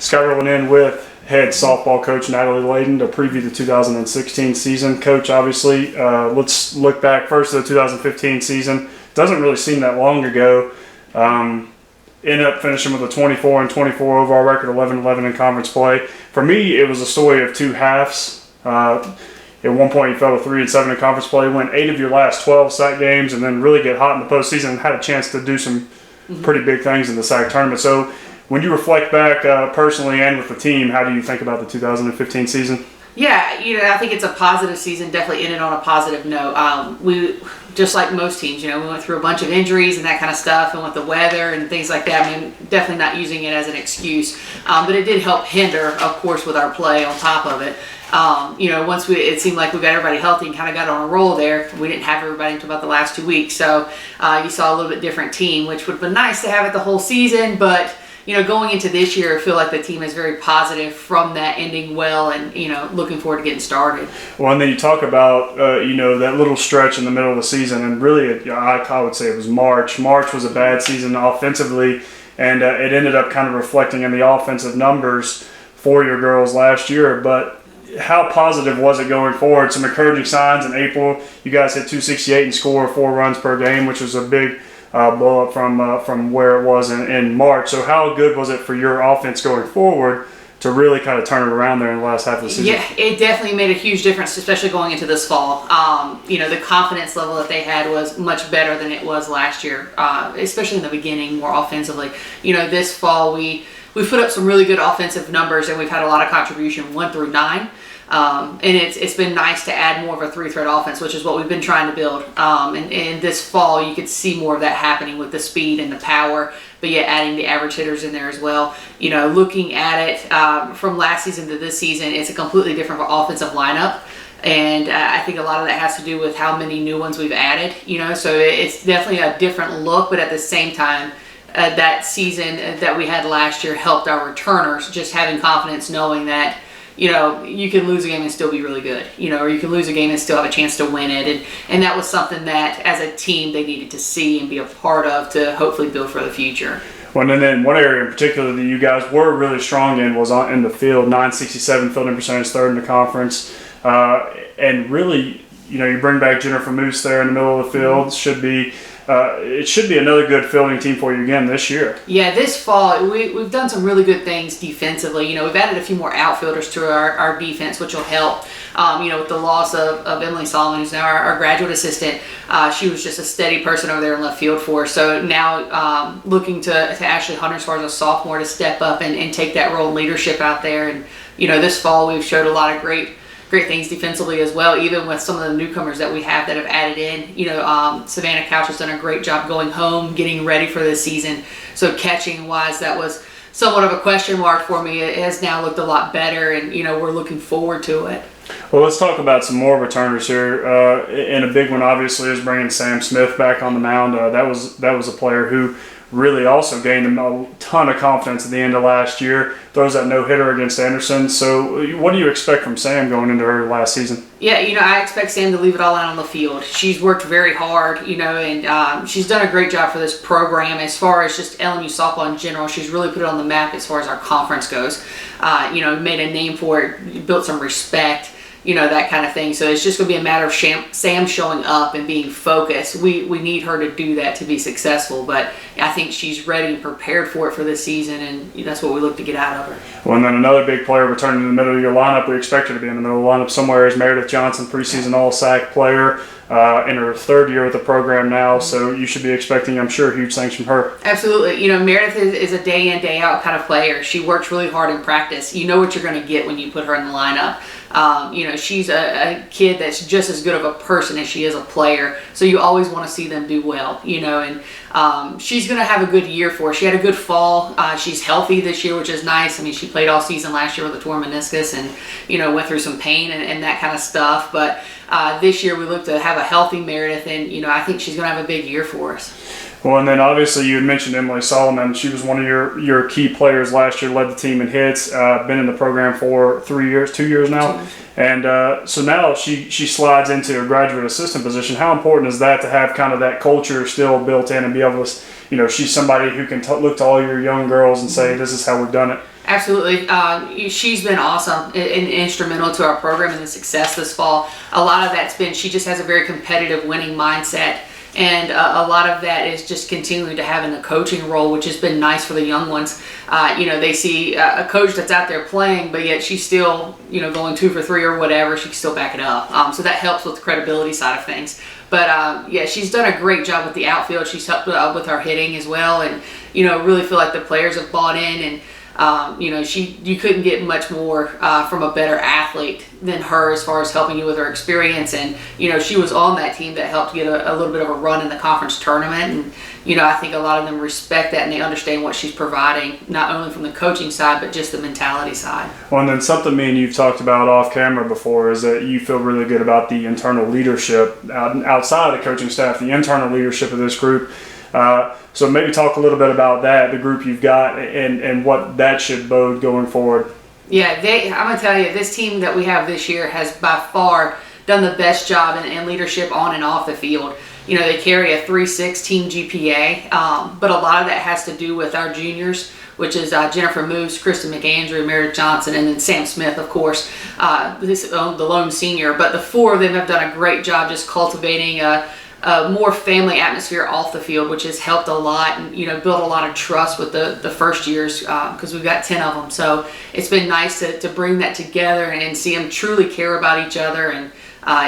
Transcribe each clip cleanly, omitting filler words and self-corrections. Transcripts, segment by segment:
Scott rolling in with head softball coach Natalie Layden to preview the 2016 season. Coach, obviously, let's look back first at the 2015 season. Doesn't really seem that long ago. Ended up finishing with a 24-24 overall record, 11-11 in conference play. For me, it was a story of two halves. At one point, you fell to 3-7 in conference play, win 8 of your last 12 SAC games, and then really get hot in the postseason and had a chance to do some pretty big things in the SAC tournament. So when you reflect back personally and with the team, how do you think about the 2015 season? Yeah, I think it's a positive season, definitely ended on a positive note. We, just like most teams, we went through a bunch of injuries and that kind of stuff, and with the weather and things like that, I mean, definitely not using it as an excuse. But it did help hinder, of course, with our play on top of it. Once it seemed like we got everybody healthy and kind of got on a roll there, we didn't have everybody until about the last 2 weeks. So you saw a little bit different team, which would have been nice to have it the whole season, but going into this year, I feel like the team is very positive from that ending well and, looking forward to getting started. Well, and then you talk about, that little stretch in the middle of the season, and really, I would say it was March. March was a bad season offensively, and it ended up kind of reflecting in the offensive numbers for your girls last year. But how positive was it going forward? Some encouraging signs in April. You guys hit 268 and score 4 runs per game, which was a big blow up from where it was in March. So how good was it for your offense going forward to really kind of turn it around there in the last half of the season? Yeah, it definitely made a huge difference, especially going into this fall. The confidence level that they had was much better than it was last year, especially in the beginning, more offensively. This fall we put up some really good offensive numbers, and we've had a lot of contribution 1 through 9. And it's been nice to add more of a 3-thread offense, which is what we've been trying to build. And this fall, you could see more of that happening with the speed and the power, but yet adding the average hitters in there as well. Looking at it from last season to this season, it's a completely different offensive lineup. And I think a lot of that has to do with how many new ones we've added. So it's definitely a different look, but at the same time, that season that we had last year helped our returners, just having confidence knowing that you can lose a game and still be really good, or you can lose a game and still have a chance to win it. And that was something that as a team they needed to see and be a part of to hopefully build for the future. Well, and then one area in particular that you guys were really strong in was in the field, 967 fielding percentage, 3rd in the conference. And really, you bring back Jennifer Moose there in the middle of the field. It should be another good fielding team for you again this year. Yeah, this fall we've done some really good things defensively. We've added a few more outfielders to our defense, which will help. With the loss of Emily Solomon, who's now our graduate assistant, she was just a steady person over there in left field for us. So now looking to Ashley Hunter as far as a sophomore to step up and take that role in leadership out there. And this fall we've showed a lot of great things defensively as well, even with some of the newcomers that we have that have added in. Savannah Couch has done a great job going home, getting ready for this season. So catching wise, that was somewhat of a question mark for me. It has now looked a lot better, and we're looking forward to it. Well, let's talk about some more returners here. And a big one obviously is bringing Sam Smith back on the mound. That was a player who really also gained a ton of confidence at the end of last year. Throws that no-hitter against Anderson. So what do you expect from Sam going into her last season? Yeah, I expect Sam to leave it all out on the field. She's worked very hard, and she's done a great job for this program as far as just LMU softball in general. She's really put it on the map as far as our conference goes. Made a name for it, built some respect, that kind of thing. So it's just going to be a matter of Sam showing up and being focused. We need her to do that to be successful, but I think she's ready and prepared for it for this season, and that's what we look to get out of her. Well, and then another big player returning to the middle of your lineup, we expect her to be in the middle of the lineup somewhere, is Meredith Johnson, preseason All-SAC player. In her 3rd year with the program now, so you should be expecting, I'm sure, huge things from her. Absolutely. Meredith is a day in, day out kind of player. She works really hard in practice. You know what you're going to get when you put her in the lineup. She's a kid that's just as good of a person as she is a player, so you always want to see them do well, and she's going to have a good year for her. She had a good fall. She's healthy this year, which is nice. I mean, she played all season last year with a torn meniscus and, went through some pain and that kind of stuff, but this year we look to have a healthy Meredith, and I think she's going to have a big year for us. Well, and then obviously you had mentioned Emily Solomon. She was one of your key players last year, led the team in hits, been in the program for 2 years now. And so now she slides into a graduate assistant position. How important is that to have kind of that culture still built in and be able to, she's somebody who can look to all your young girls and say, this is how we've done it? Absolutely. She's been awesome and instrumental to our program and the success this fall. A lot of that's been, she just has a very competitive winning mindset. And a lot of that is just continuing to have in the coaching role, which has been nice for the young ones. They see a coach that's out there playing, but yet she's still, going 2 for 3 or whatever. She can still back it up. So that helps with the credibility side of things. But she's done a great job with the outfield. She's helped with our hitting as well. And, really feel like the players have bought in. And, you couldn't get much more from a better athlete than her as far as helping you with her experience. And, she was on that team that helped get a little bit of a run in the conference tournament. And, I think a lot of them respect that and they understand what she's providing, not only from the coaching side, but just the mentality side. Well, and then something me and you've talked about off camera before is that you feel really good about the internal leadership outside of the coaching staff, the internal leadership of this group. So maybe talk a little bit about that, the group you've got, and what that should bode going forward. Yeah, I'm going to tell you, this team that we have this year has by far done the best job in leadership on and off the field. They carry a 3.6 team GPA, but a lot of that has to do with our juniors, which is Jennifer Moose, Kristen McAndrew, Meredith Johnson, and then Sam Smith, of course, the lone senior. But the 4 of them have done a great job just cultivating a more family atmosphere off the field, which has helped a lot and, built a lot of trust with the first years because we've got 10 of them. So it's been nice to bring that together and see them truly care about each other. And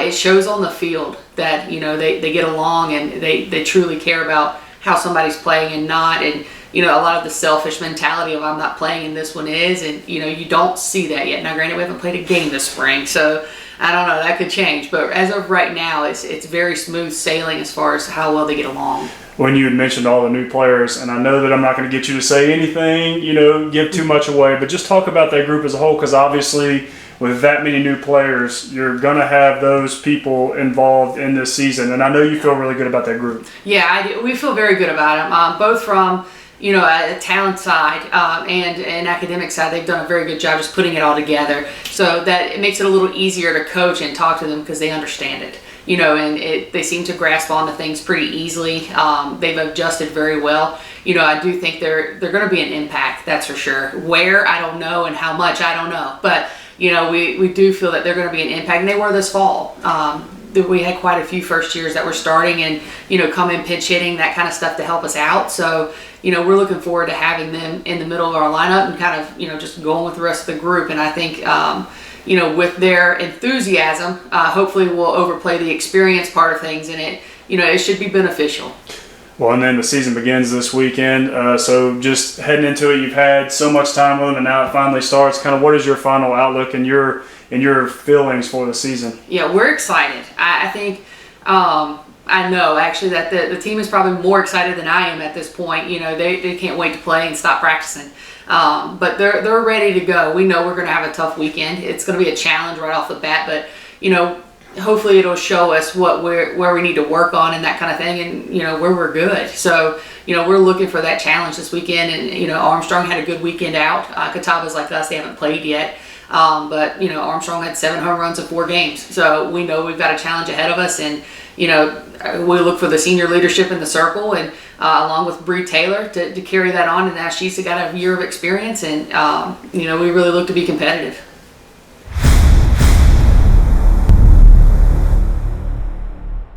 it shows on the field that, they get along and they truly care about how somebody's playing and not. And, a lot of the selfish mentality of I'm not playing and this one is. And, you don't see that yet. Now, granted, we haven't played a game this spring, so I don't know, that could change. But as of right now, it's very smooth sailing as far as how well they get along. When you had mentioned all the new players, and I know that I'm not going to get you to say anything, give too much away, but just talk about that group as a whole, because obviously with that many new players, you're going to have those people involved in this season. And I know you feel really good about that group. Yeah, I do. We feel very good about them, both from a talent side and an academic side. They've done a very good job just putting it all together, so that it makes it a little easier to coach and talk to them because they understand it. And they seem to grasp onto things pretty easily. They've adjusted very well. I do think they're going to be an impact, that's for sure. Where, I don't know, and how much, I don't know. But, we do feel that they're going to be an impact, and they were this fall. We had quite a few first years that were starting and, come in pinch hitting, that kind of stuff to help us out. So, we're looking forward to having them in the middle of our lineup and kind of, just going with the rest of the group. And I think, with their enthusiasm, hopefully we'll overplay the experience part of things, and it should be beneficial. Well, and then the season begins this weekend. So just heading into it, you've had so much time with them, and now it finally starts. Kind of what is your final outlook and your feelings for the season? Yeah, we're excited. I think I know actually that the team is probably more excited than I am at this point. They can't wait to play and stop practicing. But they're ready to go. We know we're going to have a tough weekend. It's going to be a challenge right off the bat, but hopefully it'll show us where we need to work on and that kind of thing, and where we're good. So we're looking for that challenge this weekend. And Armstrong had a good weekend out. Catawba's like us; they haven't played yet. But Armstrong had 7 home runs in 4 games, so we know we've got a challenge ahead of us. And we look for the senior leadership in the circle, and along with Bree Taylor to carry that on. And now she's got a year of experience, and we really look to be competitive.